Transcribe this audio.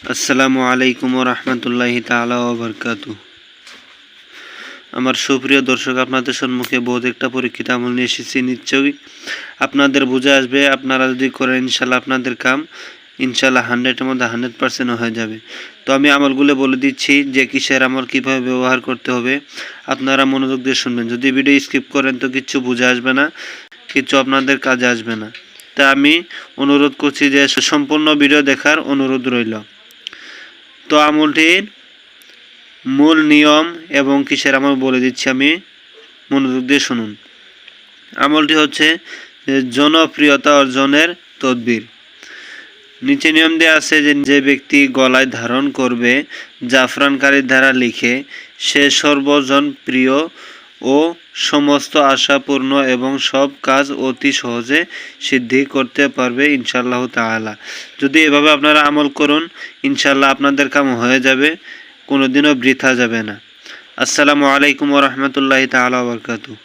আসসালামু আলাইকুম ওয়া রাহমাতুল্লাহি তাআলা ওয়া বারাকাতুহু। আমার সুপ্রিয় দর্শক, আপনাদের সম্মুখে বহুত একটা পরীক্ষিত আমল নিয়ে এসেছি। নিশ্চয়ই আপনাদের বুঝে আসবে। আপনারা যদি করেন ইনশাল্লাহ আপনাদের কাম ইনশাল্লাহ 100-এর মধ্যে 100% হয়ে যাবে। তো আমি আমলগুলো বলে দিচ্ছি যে কিসের আমল কীভাবে ব্যবহার করতে হবে। আপনারা মনোযোগ দিয়ে শুনবেন। যদি ভিডিও স্কিপ করেন তো কিচ্ছু বুঝে আসবে না, কিচ্ছু আপনাদের কাজে আসবে না। তা আমি অনুরোধ করছি যে সম্পূর্ণ ভিডিও দেখার অনুরোধ রইল। তো আমলটির মূল নিয়ম এবং কিসের আমল বলে দিচ্ছি, আমি মনোযোগ দিয়ে শুনুন। আমলটি হচ্ছে জনপ্রিয়তা অর্জনের তদবির। নিচে নিয়ম দেওয়া আছে যে ব্যক্তি গলায় ধারণ করবে জাফরান কালির দ্বারা লিখে, সে সর্বজন প্রিয় ও সমস্ত আশা পূর্ণ এবং সব কাজ অতি সহজে সিদ্ধি করতে পারবে ইনশাআল্লাহ তাআলা। যদি এভাবে আপনারা আমল করুন ইনশাআল্লাহ আপনাদের কাম হয়ে যাবে, কোনোদিনও বৃথা যাবে না। আসসালামু আলাইকুম ওয়া রাহমাতুল্লাহি তাআলা ওয়া বারাকাতুহু।